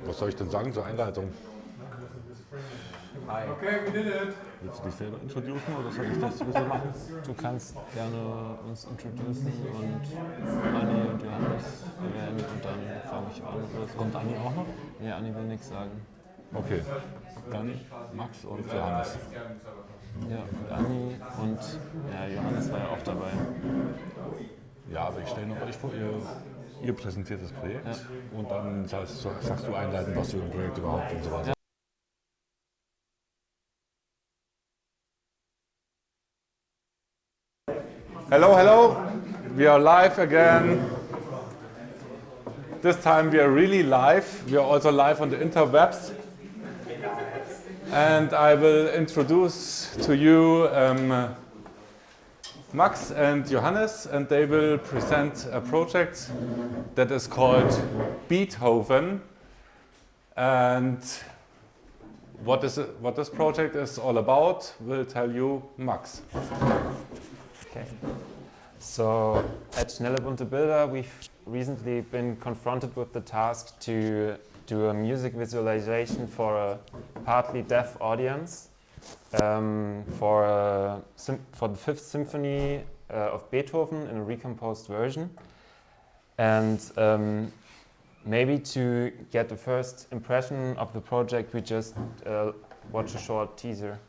Was soll ich denn sagen zur Einleitung? Hi. Okay, we did it. Willst du dich selber introducen oder soll ich das sowieso machen? Du kannst gerne uns introducen und Anni und Johannes werden und dann fange ich an. Oder so. Kommt Anni auch noch? Nee, Anni will nichts sagen. Okay, dann Max und Johannes. Ja, und Anni und ja, Johannes war ja auch dabei. Ja, aber ich stelle noch euch vor, ihr präsentiert das Projekt und dann sagst du einleitend, was für ein Projekt überhaupt und so weiter. Ja. Hello, hello. We are live again. This time we are really live. We are also live on the interwebs. And I will introduce to you Max and Johannes, and they will present a project that is called Beathoven. And what this project is all about will tell you Max. Okay. So at Schnellebuntebilder, we've recently been confronted with the task to do a music visualization for a partly deaf audience for the Fifth Symphony of Beethoven in a recomposed version. And maybe to get the first impression of the project, we just watch a short teaser.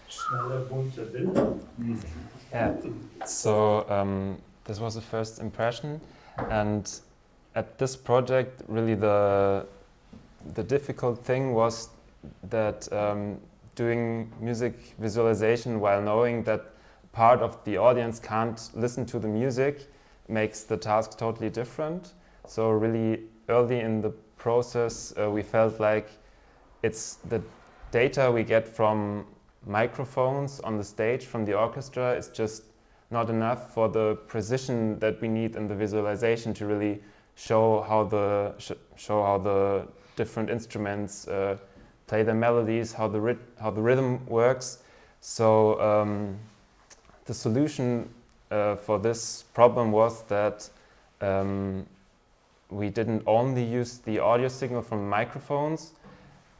Schnellebuntebilder. Yeah, so this was the first impression, and at this project really the difficult thing was that doing music visualization while knowing that part of the audience can't listen to the music makes the task totally different. So really early in the process we felt like it's the data we get from microphones on the stage from the orchestra is just not enough for the precision that we need in the visualization to really show how the different instruments play their melodies, how the rhythm works. So the solution for this problem was that we didn't only use the audio signal from microphones,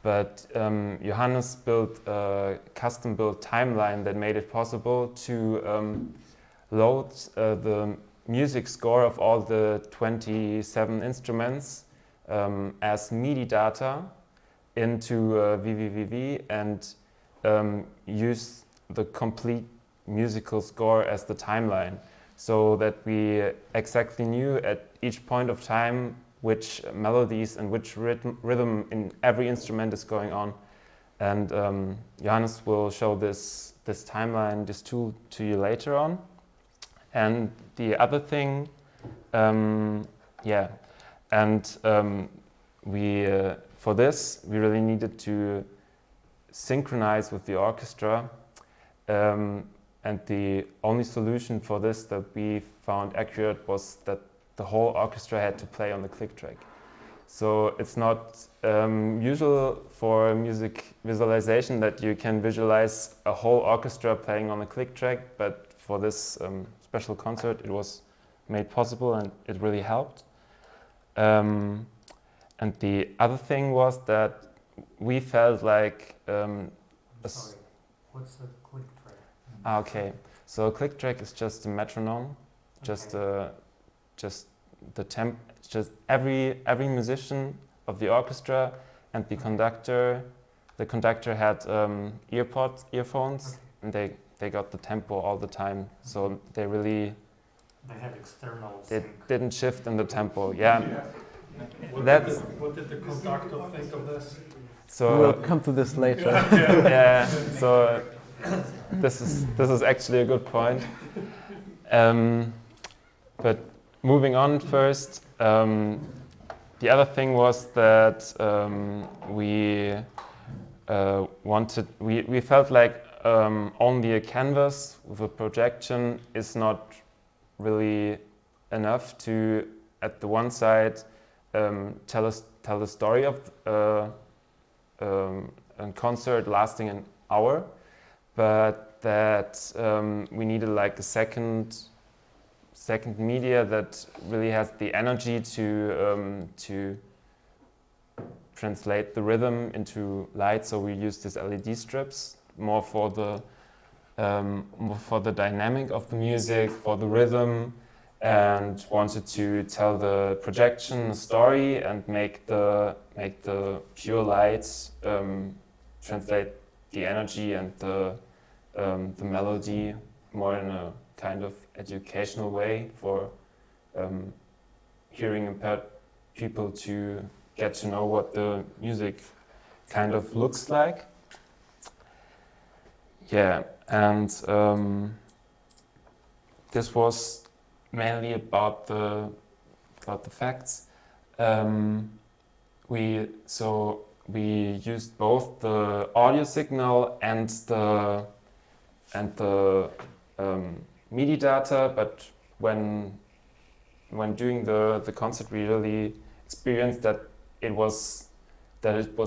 but Johannes built a custom-built timeline that made it possible to load the music score of all the 27 instruments as MIDI data into vvvv and use the complete musical score as the timeline, so that we exactly knew at each point of time which melodies and which rhythm in every instrument is going on. And Johannes will show this timeline, this tool to you later on. And the other thing, for this we really needed to synchronize with the orchestra, and the only solution for this that we found accurate was that the whole orchestra had to play on the click track. So it's not usual for music visualization that you can visualize a whole orchestra playing on a click track, but for this special concert it was made possible and it really helped. And the other thing was that we felt like Sorry, what's a click track? Okay, so a click track is just a metronome, just the temp. Just every musician of the orchestra and the conductor. The conductor had earphones, and they got the tempo all the time. So they really They have external they sync. didn't shift in the tempo. Yeah, What did the conductor think of this? so We'll come to this later. yeah. So this is actually a good point. But moving on first, the other thing was that we felt like only a canvas with a projection is not really enough to, at the one side, tell the story of a concert lasting an hour, but that we needed like a second media that really has the energy to translate the rhythm into light. So we used these LED strips more for the dynamic of the music, for the rhythm, and wanted to tell the projection story and make the pure light translate the energy and the melody more in a kind of educational way for hearing impaired people to get to know what the music kind of looks like. Yeah, and this was mainly about the facts. We used both the audio signal and the MIDI data, but when doing the concert, we really experienced that it was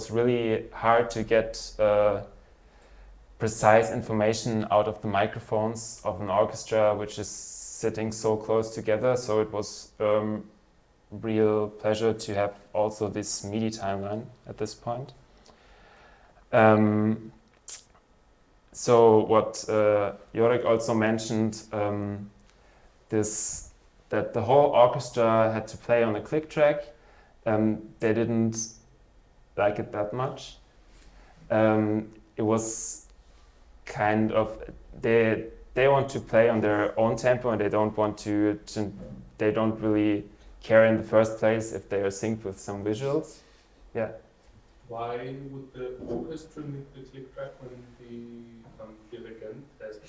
really hard to get precise information out of the microphones of an orchestra, which is sitting so close together. So it was real pleasure to have also this Midi timeline at this point. So what Jörg also mentioned, that the whole orchestra had to play on a click track. They didn't like it that much. It was kind of they want to play on their own tempo, and they don't really care in the first place if they are synced with some visuals. Yeah. Why would the orchestra need the click track when the dirigent has it?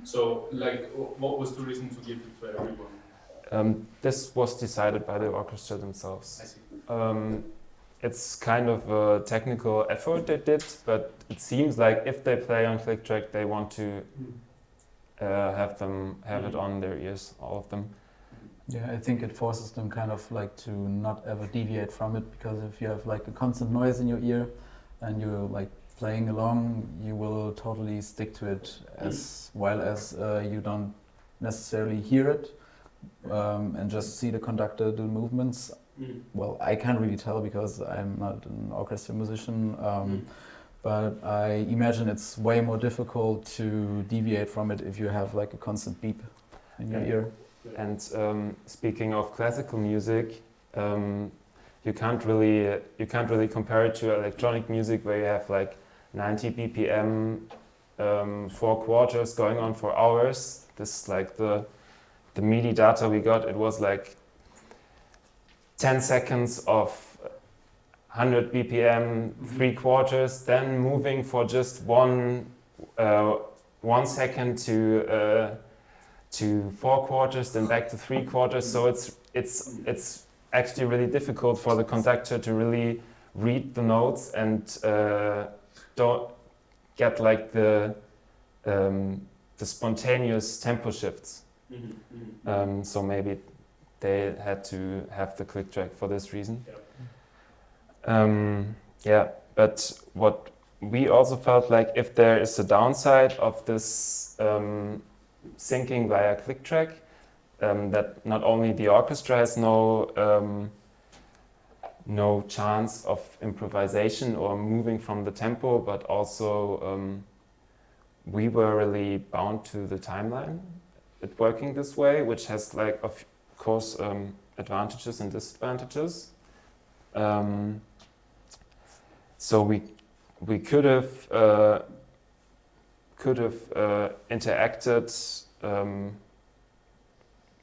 So, like, what was the reason to give it to everyone? This was decided by the orchestra themselves. I see. It's kind of a technical effort they did, but it seems like if they play on click track, they want to have it on their ears, all of them. Yeah, I think it forces them kind of like to not ever deviate from it, because if you have like a constant noise in your ear and you're like playing along, you will totally stick to it as while as you don't necessarily hear it and just see the conductor do movements. Well, I can't really tell because I'm not an orchestra musician, but I imagine it's way more difficult to deviate from it if you have like a constant beep in your ear. And speaking of classical music, you can't really compare it to electronic music where you have like 90 BPM, 4 quarters going on for hours. This is like the MIDI data we got. It was like 10 seconds of 100 BPM, 3 quarters, then moving for just 1 second to 4 quarters, then back to 3 quarters. So it's actually really difficult for the conductor to really read the notes and don't get like the spontaneous tempo shifts. So maybe they had to have the click track for this reason. Yeah. Yeah, but what we also felt like if there is a downside of this syncing via click track, that not only the orchestra has no chance of improvisation or moving from the tempo, but also we were really bound to the timeline. It working this way, which has like of course advantages and disadvantages. So we could have interacted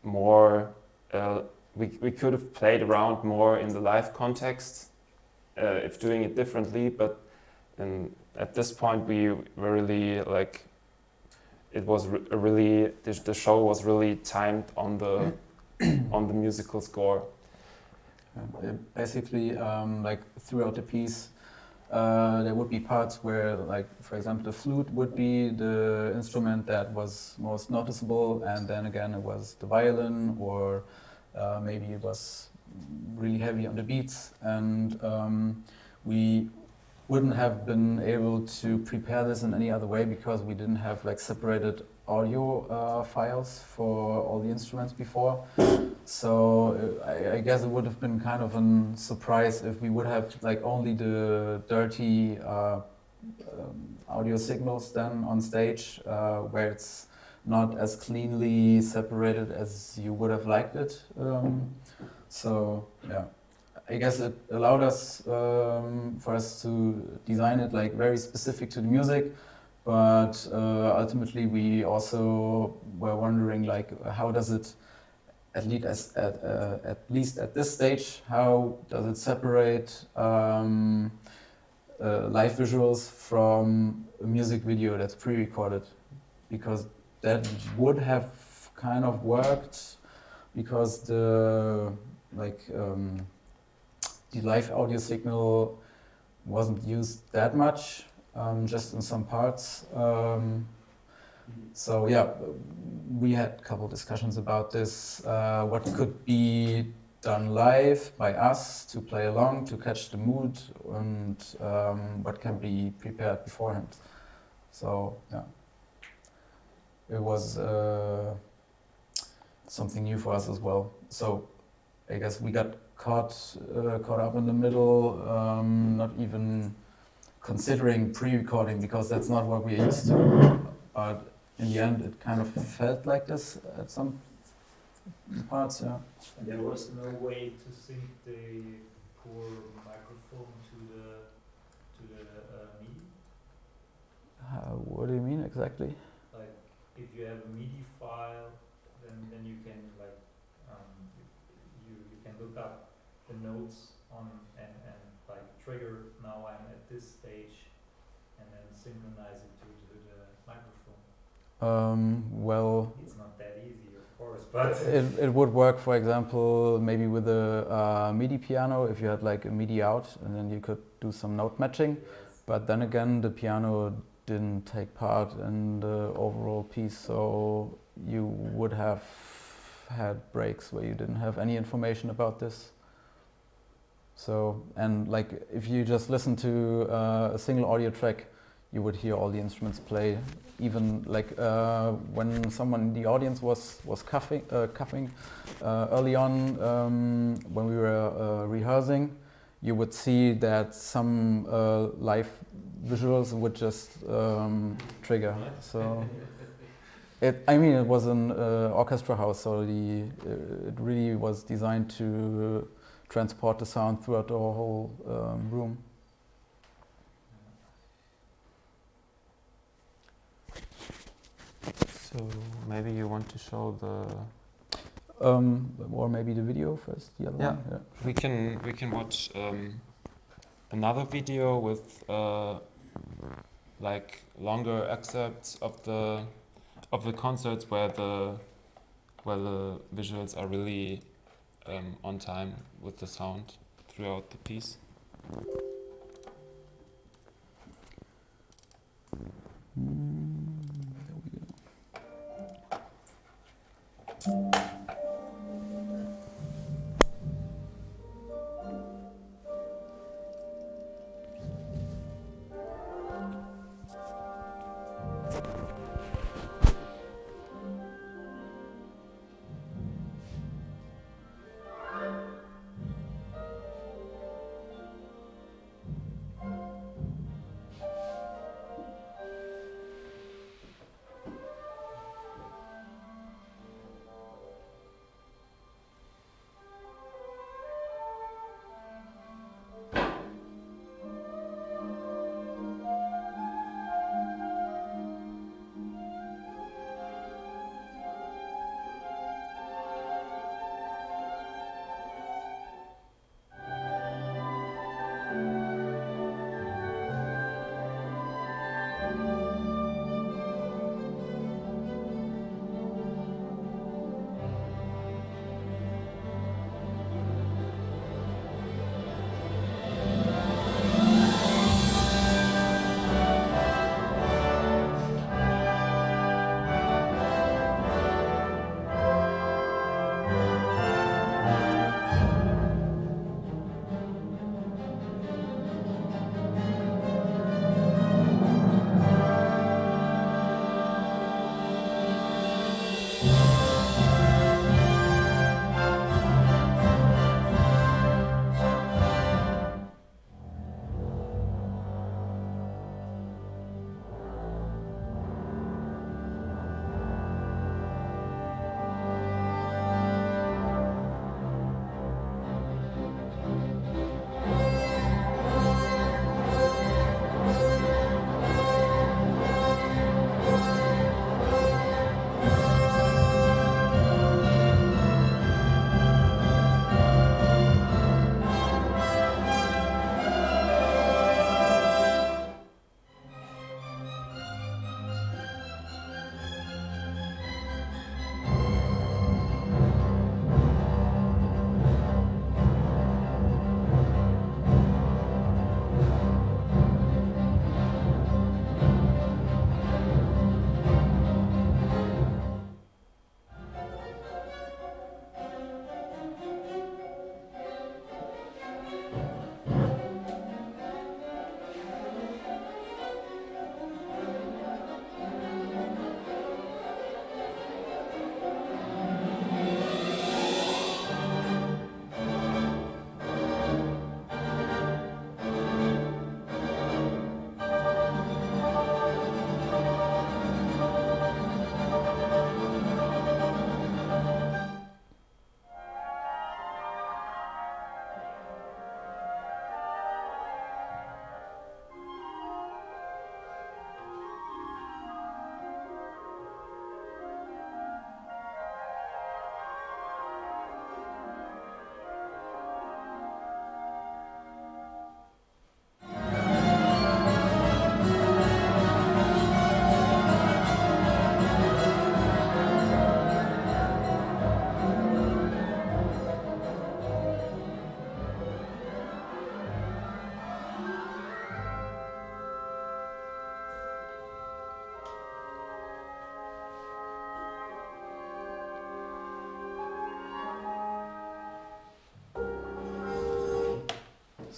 more. We could have played around more in the live context if doing it differently, but at this point we were really like it was really the show was really timed on the on the musical score. Basically, like throughout the piece, there would be parts where, like for example, the flute would be the instrument that was most noticeable, and then again it was the violin, or maybe it was really heavy on the beats, and we wouldn't have been able to prepare this in any other way because we didn't have like separated audio files for all the instruments before. So I guess it would have been kind of a surprise if we would have like only the dirty audio signals then on stage, where it's not as cleanly separated as you would have liked it. So yeah, I guess it allowed us for us to design it like very specific to the music, but ultimately we also were wondering like how does it, at least at this stage, how does it separate live visuals from a music video that's pre-recorded? Because that would have kind of worked, because the live audio signal wasn't used that much, just in some parts. So yeah, we had a couple discussions about this, what could be done live by us to play along, to catch the mood, and what can be prepared beforehand. So yeah, it was something new for us as well. So I guess we got caught up in the middle, not even considering pre-recording because that's not what we're used to. But in the end, it kind of felt like this at some parts, yeah. There was no way to sync the poor microphone to the MIDI. What do you mean exactly? Like, if you have a MIDI file, then you can like you can look up the notes on and like trigger now I'm at this stage, and then synchronize it to the microphone. Well, It's not that easy, of course, but it would work, for example, maybe with a MIDI piano, if you had like a MIDI out and then you could do some note matching. yes. But then again, the piano didn't take part in the overall piece, so you would have had breaks where you didn't have any information about this. So, and like if you just listen to a single audio track, you would hear all the instruments play. Even like when someone in the audience was coughing early on when we were rehearsing, you would see that some live visuals would just trigger. So it was an orchestra house, so it really was designed to transport the sound throughout the whole room. So maybe you want to show the or maybe the video first. The other one. Yeah. we can watch another video with like longer excerpts of the concerts where the visuals are really on time with the sound throughout the piece. There we go.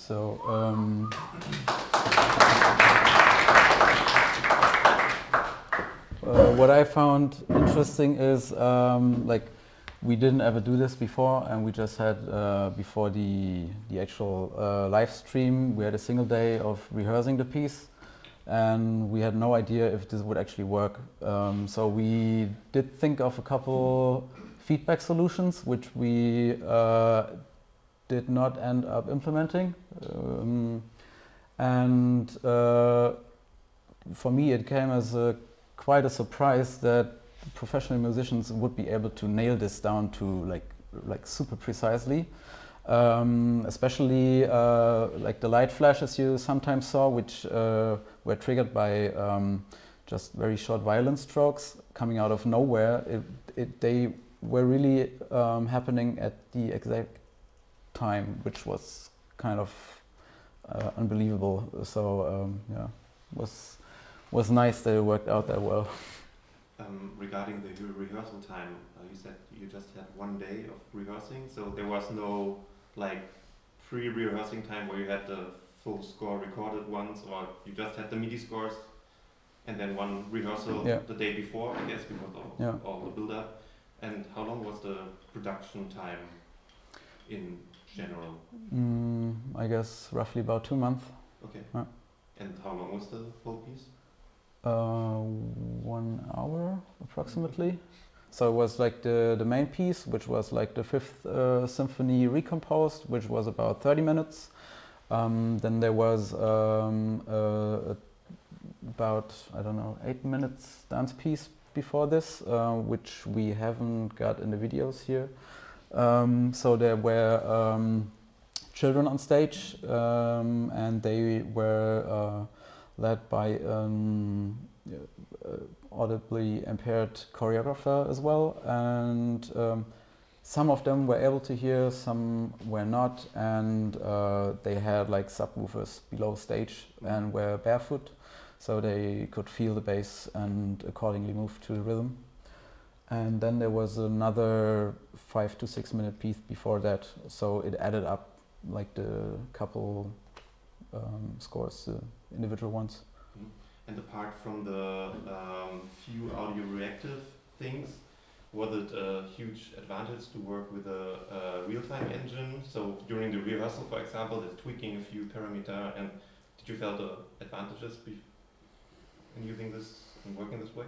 So what I found interesting is like we didn't ever do this before, and we just had before the actual live stream, we had a single day of rehearsing the piece, and we had no idea if this would actually work. So we did think of a couple feedback solutions, which we did not end up implementing. And for me, it came as quite a surprise that professional musicians would be able to nail this down to like super precisely. Especially like the light flashes you sometimes saw, which were triggered by just very short violin strokes coming out of nowhere. They were really happening at the exact time, which was kind of unbelievable. So yeah, was nice that it worked out that well. Regarding the rehearsal time, you said you just had 1 day of rehearsing, so there was no like pre-rehearsing time where you had the full score recorded once, or you just had the MIDI scores and then one rehearsal the day before, I guess, because of all the build-up. And how long was the production time in general? I guess roughly about 2 months. Okay. And how long was the whole piece? 1 hour approximately. So it was like the main piece, which was like the Fifth Symphony recomposed, which was about 30 minutes. Then there was about, I don't know, 8 minutes dance piece before this, which we haven't got in the videos here. So there were children on stage, and they were led by audibly impaired choreographer as well, and some of them were able to hear, some were not, and they had like subwoofers below stage and were barefoot, so they could feel the bass and accordingly move to the rhythm. And then there was another 5 to 6 minute piece before that, so it added up like the couple scores, the individual ones. And apart from the few audio reactive things, was it a huge advantage to work with a real-time engine? So during the rehearsal, for example, there's tweaking a few parameters, and did you feel the advantages in using this and working this way?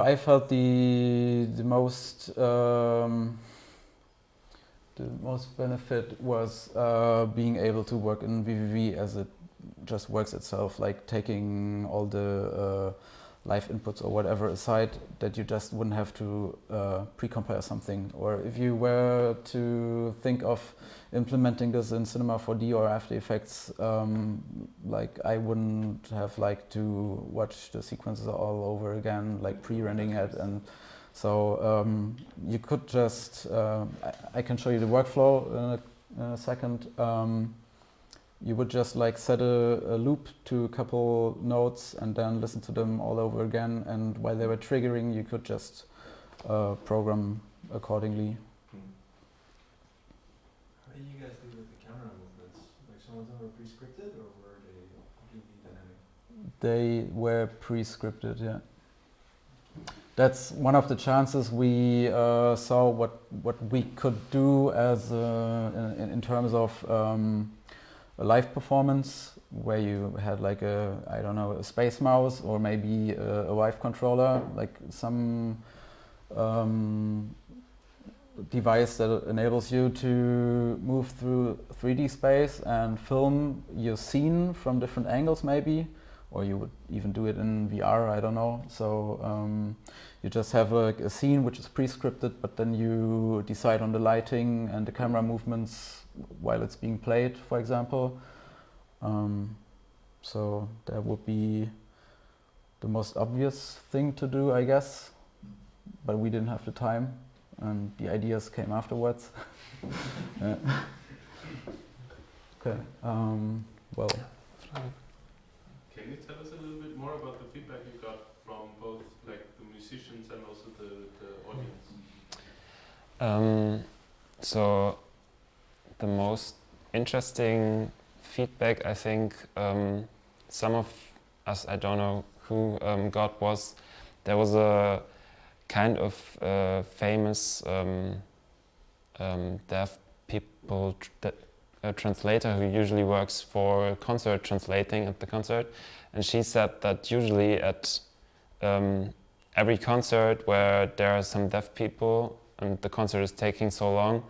I felt the most benefit was being able to work in vvvv as it just works itself, like taking all the live inputs or whatever aside, that you just wouldn't have to pre-compile something. Or if you were to think of implementing this in Cinema 4D or After Effects, like I wouldn't have liked to watch the sequences all over again, like pre-rendering it. And so you could just, I can show you the workflow in a second. You would just like set a loop to a couple notes and then listen to them all over again, and while they were triggering you could just program accordingly. How did you guys do with the camera movements? Like some of them were pre-scripted or were they completely dynamic? They were pre-scripted, yeah. That's one of the chances we saw what we could do as in terms of a live performance, where you had like a space mouse or maybe a Vive controller, like some device that enables you to move through 3D space and film your scene from different angles maybe, or you would even do it in VR, I don't know. So you just have a scene which is pre-scripted, but then you decide on the lighting and the camera movements while it's being played, for example. So that would be the most obvious thing to do, I guess, but we didn't have the time and the ideas came afterwards. Okay, well. Can you tell us a little bit more about the feedback you got from both like the musicians and also the audience? So the most interesting feedback I think some of us, I don't know who got, was there was a kind of famous deaf people translator who usually works for concert translating at the concert, and she said that usually at every concert where there are some deaf people and the concert is taking so long,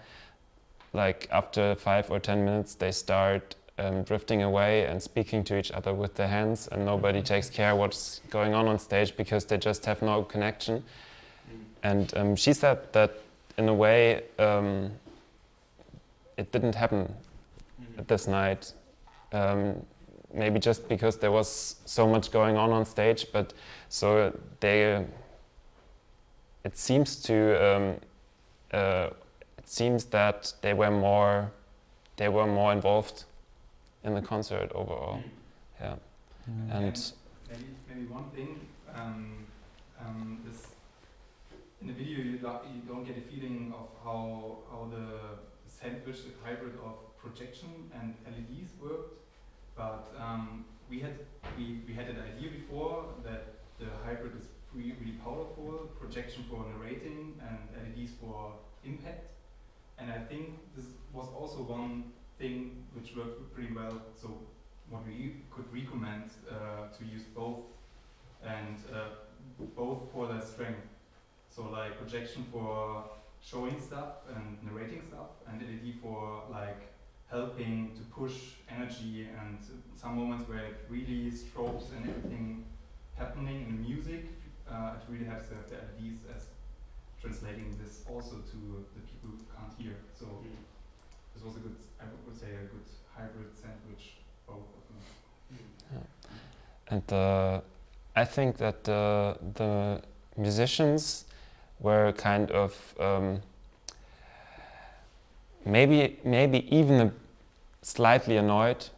like after 5 or 10 minutes they start drifting away and speaking to each other with their hands, and nobody takes care what's going on stage because they just have no connection. And she said that in a way it didn't happen this night, maybe just because there was so much going on stage, but so it seems that they were more involved in the concert overall. Yeah. And maybe one thing is in the video you don't get a feeling of how the sandwich, the hybrid of projection and LEDs worked, but we had an idea before that the hybrid is really powerful, projection for narrating and LEDs for impact, and I think this was also one thing which worked pretty well. So what we could recommend to use both, and both for their strength. So like projection for showing stuff and narrating stuff, and LED for like helping to push energy, and some moments where it really strobes and everything happening in the music, it really helps to have the LEDs as translating this also to the people who can't hear. So this was a good, I would say, a good hybrid sandwich, both of them. And I think that the musicians were kind of maybe even slightly annoyed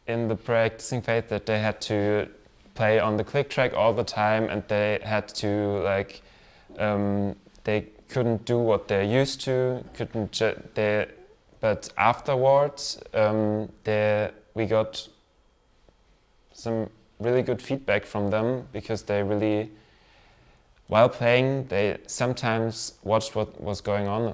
in the practicing phase that they had to play on the click track all the time, and they had to like they couldn't do what they're used to, but afterwards we got some really good feedback from them, because they really, while playing, they sometimes watched what was going on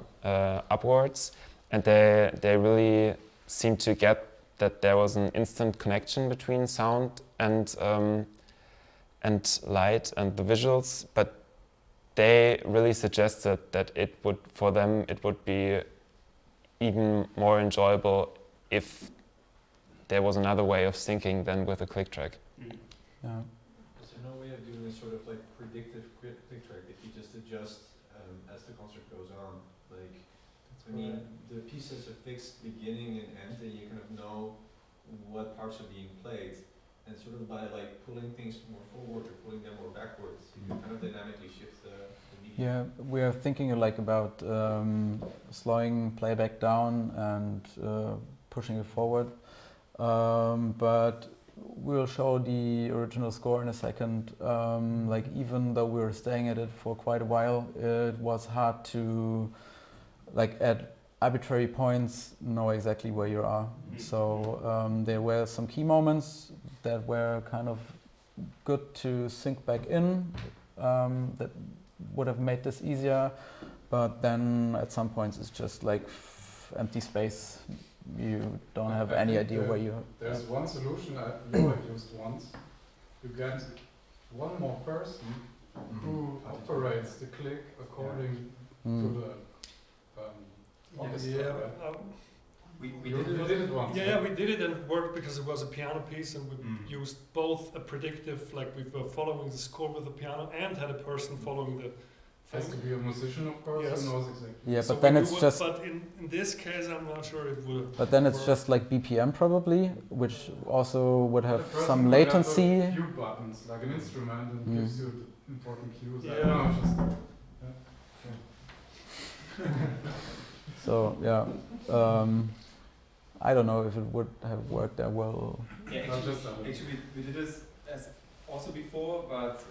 upwards, and they really seemed to get that there was an instant connection between sound and light and the visuals, but they really suggested that for them it would be even more enjoyable if there was another way of syncing than with a click track. Yeah. Is there no way of doing a sort of like predictive click track if you just adjust as the concert goes on? Like, I mean, the pieces are fixed beginning and end, and you kind of know what parts are being played, and sort of by like pulling things more forward or pulling them more backwards, you can kind of dynamically shift the medium. Yeah, we are thinking like about slowing playback down and pushing it forward, but we'll show the original score in a second. Like, even though we were staying at it for quite a while, it was hard to, like, at arbitrary points, know exactly where you are. So there were some key moments that were kind of good to sync back in, that would have made this easier, but then at some points it's just like empty space. You don't have any idea where you are. There's one solution I've used once. You get one more person who operates the click according to the orchestra. We did it once. Yeah, we did it, and it worked because it was a piano piece, and we used both a predictive, like we were following the score with the piano, and had a person following the Has to be a musician, of course, Yes. who knows exactly. Yeah, So but then we it's do just. But in this case, I'm not sure it would. But then it's work. just like BPM probably, which also would have The person some could have latency. a few buttons, like an instrument, and gives you the important cues. I Yeah. don't know, just, So yeah, I don't know if it would have worked that well. Yeah, Not just actually we did this as also before, but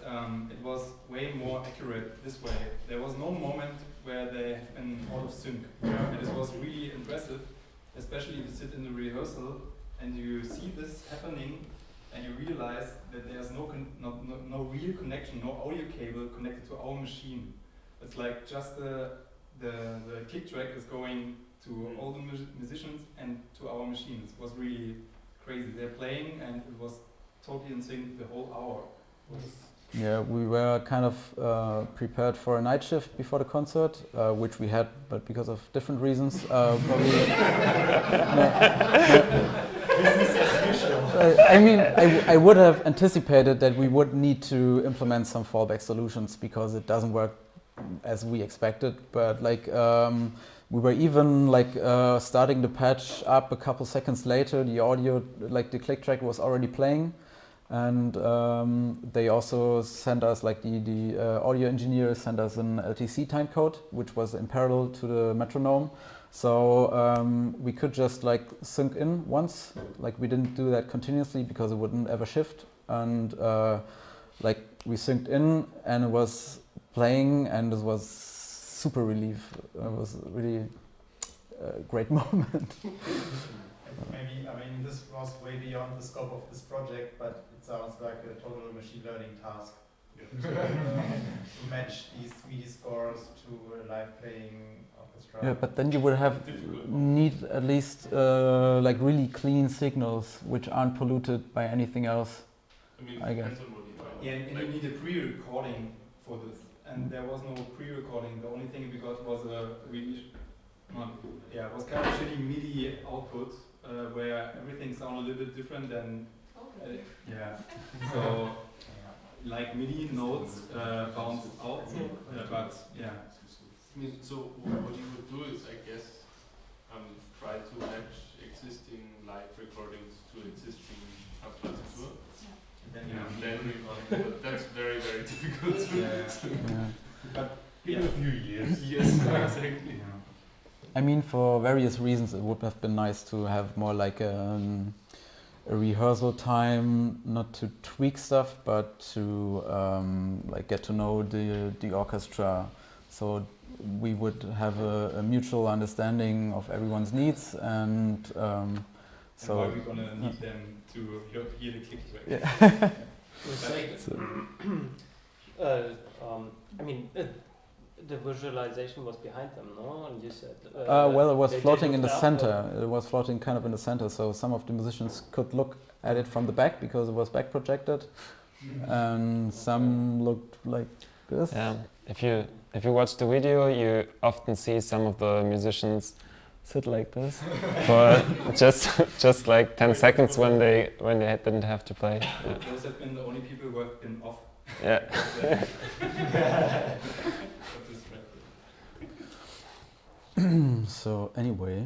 it was way more accurate this way. There was no moment where they have been out of sync, and this was really impressive. especially if you sit in the rehearsal and you see this happening and you realize that there's no real connection, no audio cable connected to our machine. It's like just the click track is going to all the musicians and to our machine. It was really crazy. They're playing and it was totally in sync the whole hour. Yeah, we were kind of prepared for a night shift before the concert, which we had, but because of different reasons. Business as usual. I mean, I would have anticipated that we would need to implement some fallback solutions because it doesn't work as we expected. But like, we were even like starting the patch up a couple seconds later. The audio, like the click track, was already playing. And they also sent us, like the audio engineer sent us an LTC timecode, which was in parallel to the metronome. So we could just like sync in once, like we didn't do that continuously because it wouldn't ever shift. And like we synced in and it was playing and it was super relief. It was really a great moment. Maybe, I mean, this was way beyond the scope of this project, but it sounds like a total machine learning task to match these MIDI scores to a live playing orchestra. Yeah, but then you would have need at least like really clean signals which aren't polluted by anything else. I mean, I guess. depends on what you find. Yeah, and you need a pre-recording for this, and there was no pre-recording. The only thing we got was a really, it was kind of shitty MIDI output where everything sounded a little bit different than, so like MIDI notes bounce out, but yeah. I mean, so what you would do is, I guess, try to match existing live recordings to existing partitur. Then that's very, very difficult to But in a few years. Yes, exactly. I mean, for various reasons, it would have been nice to have more like a rehearsal time, not to tweak stuff, but to like get to know the orchestra. So we would have a mutual understanding of everyone's needs, and so. why are we gonna need them to hear the click track? Yeah. I mean, the visualization was behind them, no? And you said. Well, it was they floating in the looked up, center. It was floating kind of in the center, so some of the musicians could look at it from the back because it was back projected, and some looked like this. Yeah, if you watch the video, you often see some of the musicians sit like this for just like 10 seconds when they didn't have to play. Yeah. Those have been the only people who have been off. Yeah. So anyway,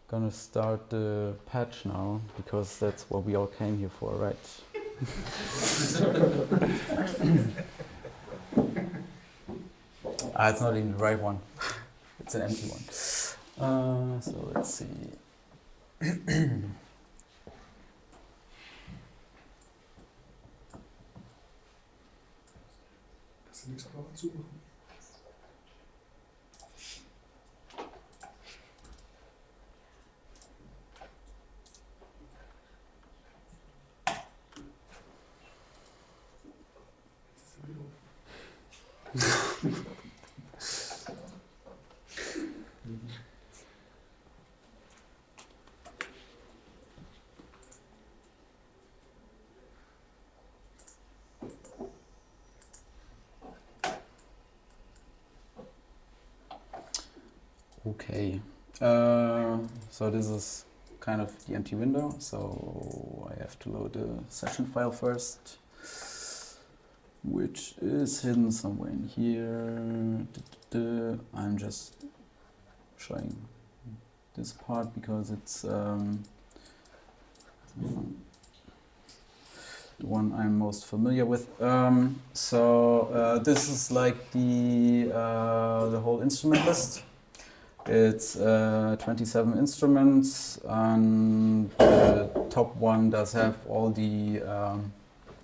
gonna start the patch now because that's what we all came here for, right? It's not even the right one. It's an empty one. So let's see. Kannst du den Explorer zumachen? Okay, so this is kind of the empty window, so I have to load the session file first, which is hidden somewhere in here. I'm just showing this part because it's the one I'm most familiar with. This is like the whole instrument list. It's 27 instruments, and the top one does have all the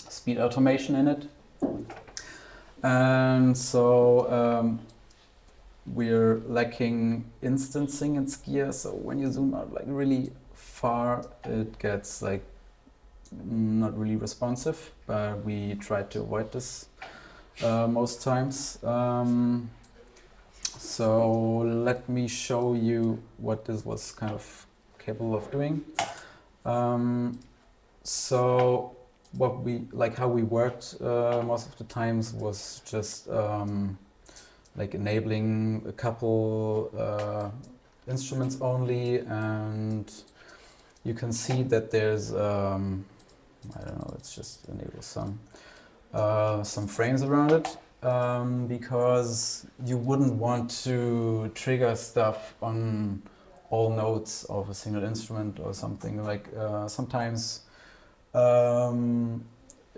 speed automation in it. And so we're lacking instancing in Skia, so when you zoom out like really far, it gets like not really responsive, but we try to avoid this most times. So let me show you what this was kind of capable of doing. So what we how we worked most of the times was just like enabling a couple instruments only, and you can see that there's I don't know, let's just enable some frames around it, because you wouldn't want to trigger stuff on all notes of a single instrument or something. Like sometimes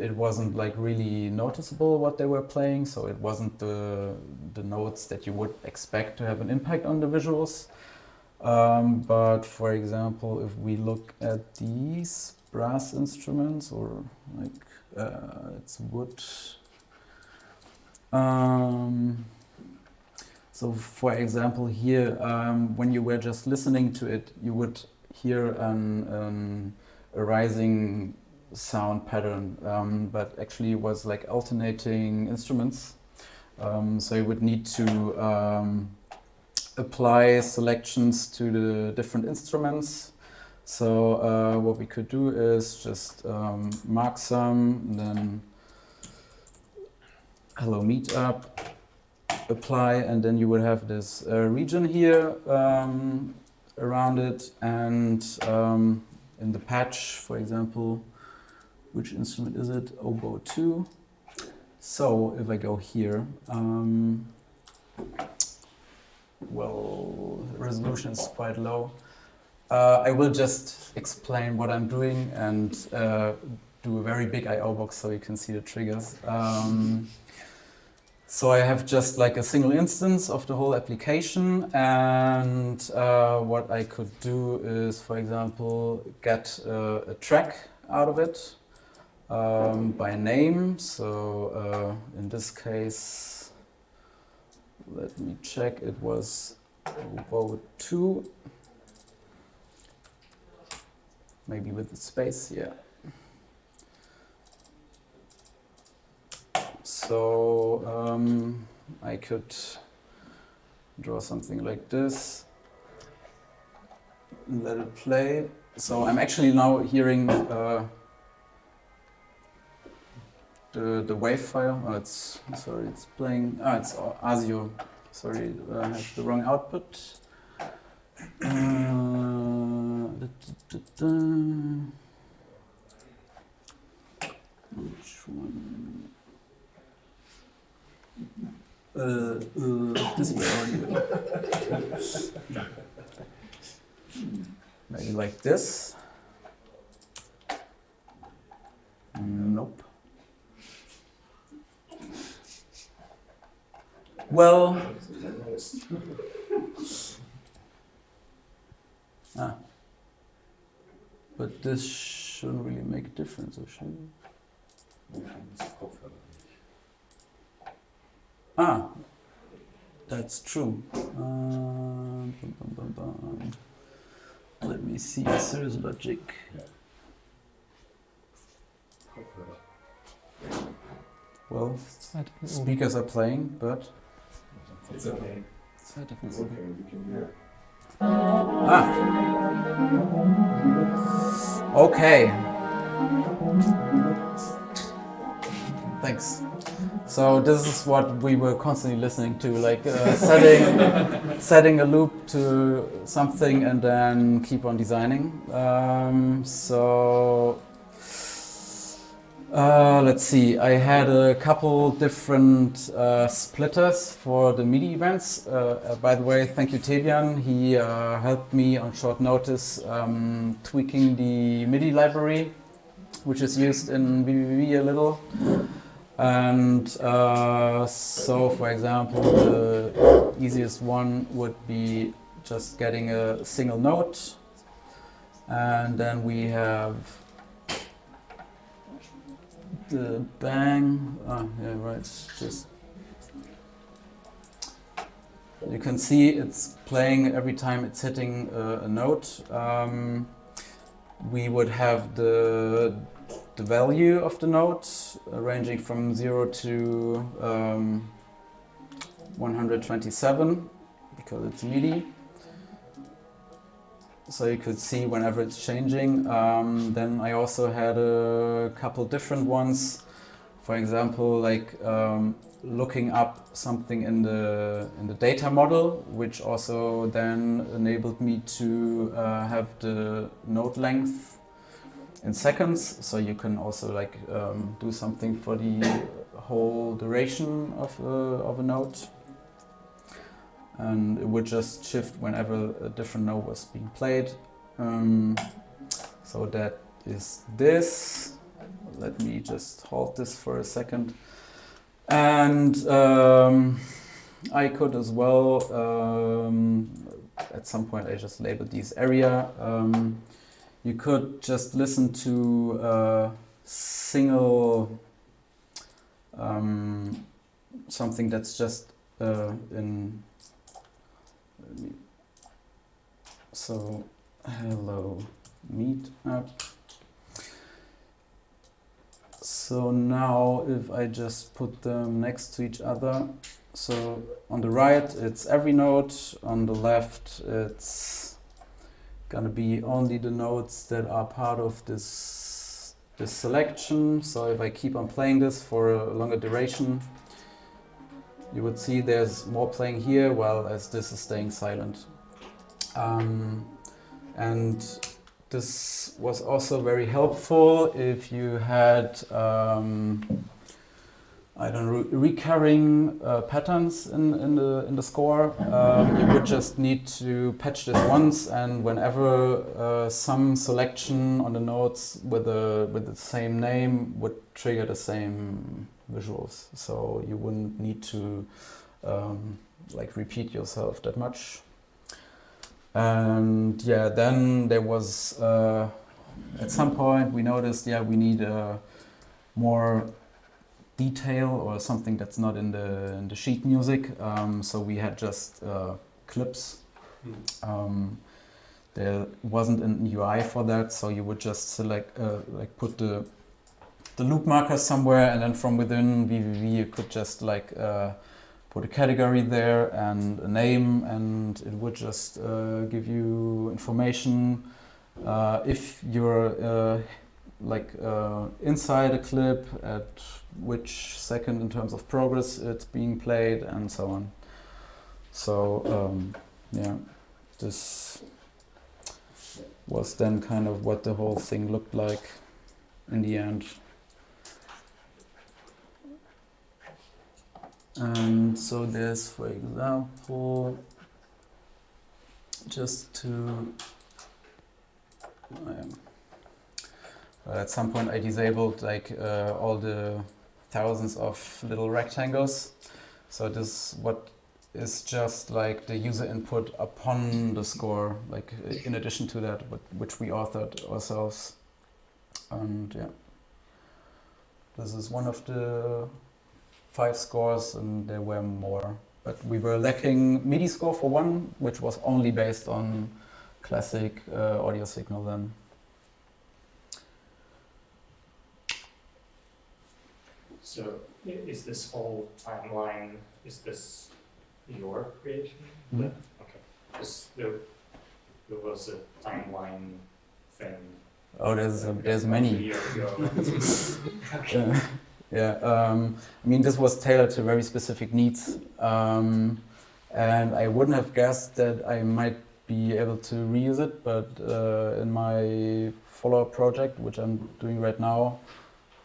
it wasn't like really noticeable what they were playing, so it wasn't the notes that you would expect to have an impact on the visuals. But for example, if we look at these brass instruments, or like it's wood. So for example here, when you were just listening to it, you would hear a rising sound pattern, but actually it was like alternating instruments. So you would need to apply selections to the different instruments. So what we could do is just mark some, and then hello meetup, apply, and then you would have this region here around it, and in the patch, for example, which instrument is it? Oboe 2. So if I go here, well, the resolution is quite low. I will just explain what I'm doing and do a very big I/O box so you can see the triggers. So I have just like a single instance of the whole application, and what I could do is, for example, get a track out of it by name. So in this case, let me check, it was Oboe 2. Maybe with the space, yeah. So I could draw something like this and let it play. So I'm actually now hearing the wave file. Oh, it's playing. Ah, it's ASIO. Sorry, I have the wrong output. Which one? Display audio. Maybe like this. Nope. Well. But this shouldn't really make a difference, or should it? That's true. Let me see Cirrus Logic. Well, speakers are playing, but it's okay. It's okay, we can hear. Okay. Thanks. So this is what we were constantly listening to, like setting a loop to something and then keep on designing. Let's see, I had a couple different splitters for the MIDI events. By the way, thank you Tebian, he helped me on short notice tweaking the MIDI library, which is used in vvvv a little. And so, for example, the easiest one would be just getting a single note, and then we have the bang. Yeah, right. Just you can see it's playing every time it's hitting a note. We would have the value of the note ranging from 0 to 127 because it's MIDI. So you could see whenever it's changing. Then I also had a couple different ones. For example, like looking up something in the data model, which also then enabled me to have the note length in seconds. So you can also like do something for the whole duration of a note. And it would just shift whenever a different note was being played. So that is this. Let me just hold this for a second. And I could as well, at some point I just labeled these area. You could just listen to a single something that's just in. So, hello, meetup. So now if I just put them next to each other, so on the right it's every note, on the left it's gonna be only the notes that are part of this selection. So if I keep on playing this for a longer duration, you would see there's more playing here, while as this is staying silent. And this was also very helpful if you had, I don't know, recurring patterns in the score. You would just need to patch this once, and whenever some selection on the notes with the same name would trigger the same visuals, so you wouldn't need to like repeat yourself that much. And yeah, then there was at some point we noticed, yeah, we need more detail or something that's not in the sheet music. So we had just clips. There wasn't an UI for that, so you would just select like put the loop marker somewhere, and then from within vvvv you could just like put a category there and a name, and it would just give you information if you're like inside a clip, at which second in terms of progress it's being played, and so on. So yeah, this was then kind of what the whole thing looked like in the end. And so there's, for example, just to at some point I disabled like all the thousands of little rectangles. So this what is just like the user input upon the score, like in addition to that, which we authored ourselves. And yeah, this is one of the 5 scores, and there were more, but we were lacking MIDI score for one, which was only based on classic audio signal then. So is this whole timeline, is this your creation? Mm-hmm. Okay, because there was a timeline thing. Oh, there's many. A year ago. Okay. Yeah, I mean, this was tailored to very specific needs, and I wouldn't have guessed that I might be able to reuse it, but in my follow-up project, which I'm doing right now,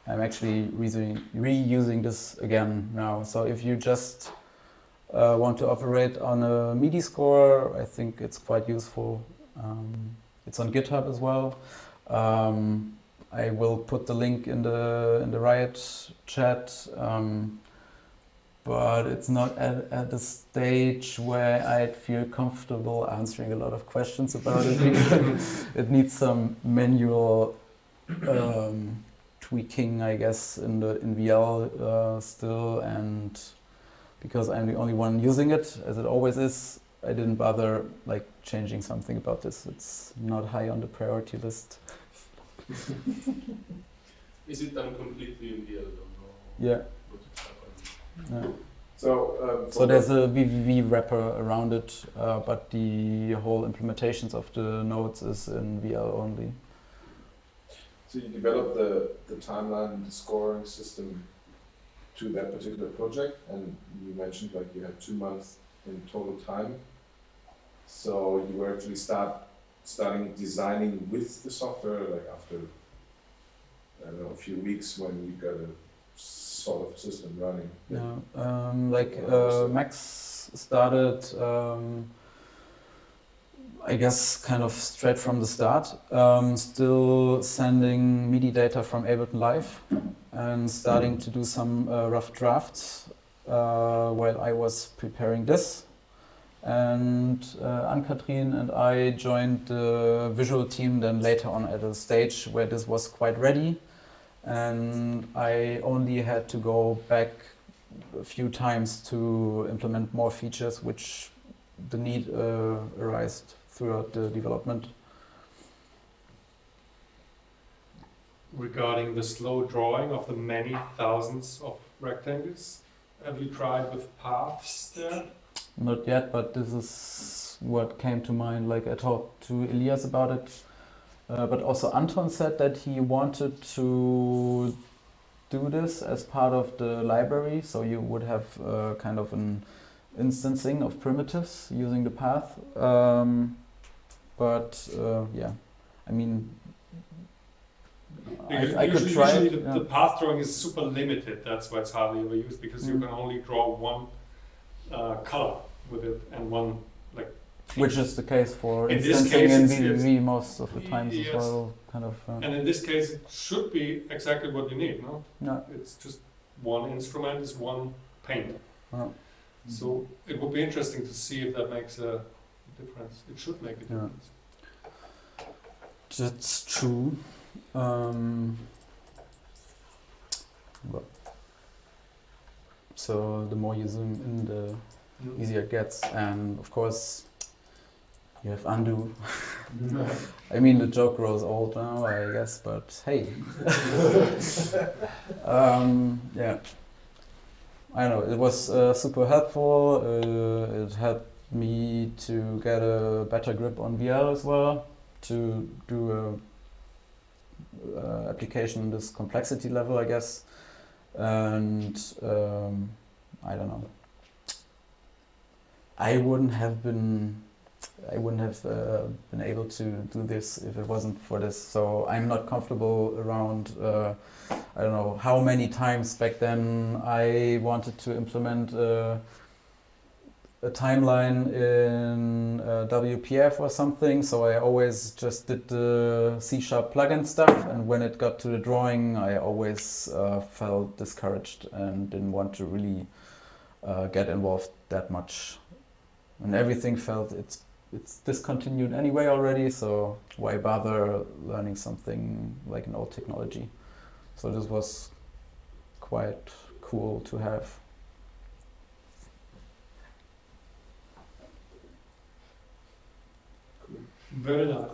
I'm actually reusing this again now. So if you just want to operate on a MIDI score, I think it's quite useful. It's on GitHub as well. I will put the link in the Riot chat, but it's not at the stage where I'd feel comfortable answering a lot of questions about it. It needs some manual tweaking, I guess, in VL still, and because I'm the only one using it, as it always is. I didn't bother like changing something about this. It's not high on the priority list. Is it done completely in VL? Yeah. Yeah. So, so there's a vvvv wrapper around it, but the whole implementations of the nodes is in VL only. So you developed the timeline and the scoring system to that particular project, and you mentioned like you had 2 months in total time. So you were actually starting designing with the software like after, I don't know, a few weeks when you got a sort of system running. Yeah, Max started, I guess, kind of straight from the start, still sending MIDI data from Ableton Live and starting to do some rough drafts while I was preparing this. And Ann-Kathrin and I joined the visual team then later on at a stage where this was quite ready. And I only had to go back a few times to implement more features which the need arose throughout the development. Regarding the slow drawing of the many thousands of rectangles, have you tried with paths there? Not yet, but this is what came to mind. Like I talked to Elias about it, but also Anton said that he wanted to do this as part of the library, so you would have kind of an instancing of primitives using the path. Yeah, I mean, I could try usually it. The path drawing is super limited. That's why it's hardly ever used, because you can only draw one color with it and one like. Which is the case for in instancing in vvvv most of the times as well. Kind of. And in this case, it should be exactly what you need. No. No. It's just one instrument is one paint. Oh. So it would be interesting to see if that makes a difference. It should make a difference. That's true. Well, so the more you zoom in, the easier it gets, and of course you have undo. I mean, the joke grows old now, I guess, but hey. Yeah. I don't know, it was super helpful. It helped me to get a better grip on VL as well, to do a application this complexity level, I guess. And I don't know. I wouldn't have been able to do this if it wasn't for this. So I'm not comfortable around, I don't know how many times back then I wanted to implement a timeline in WPF or something. So I always just did the C# plugin stuff. And when it got to the drawing, I always felt discouraged and didn't want to really get involved that much. And everything felt it's discontinued anyway already, so why bother learning something like an old technology? So this was quite cool to have. Very nice.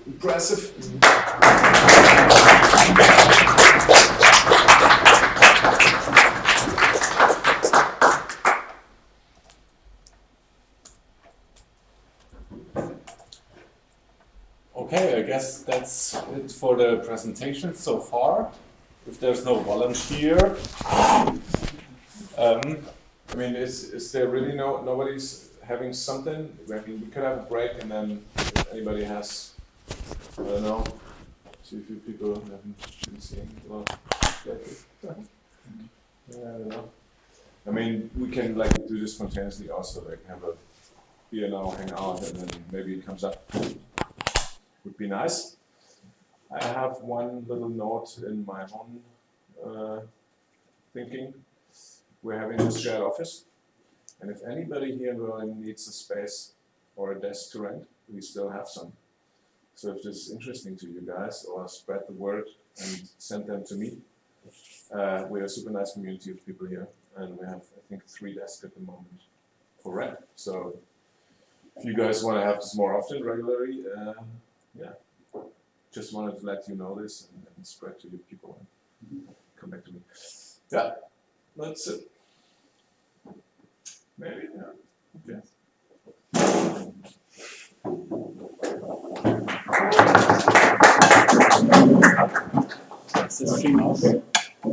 Impressive. Okay, I guess that's it for the presentation so far. If there's no volunteer, I mean, is there really nobody's having something? I mean, we could have a break, and then if anybody has, I don't know, see a few people haven't been seeing a lot lately. Yeah, I don't know. I mean, we can like do this spontaneously also, like have a beer now, hang out, and then maybe it comes up. Would be nice. I have one little note in my own thinking. We're having a shared office, and if anybody here in Berlin needs a space or a desk to rent, we still have some. So if this is interesting to you guys, or spread the word and send them to me. We're a super nice community of people here, and we have, I think, 3 desks at the moment for rent. So if you guys want to have this more often, regularly, yeah, just wanted to let you know this and spread to your people and come back to me. Yeah, that's it. Maybe, yeah. Okay. Is the stream off?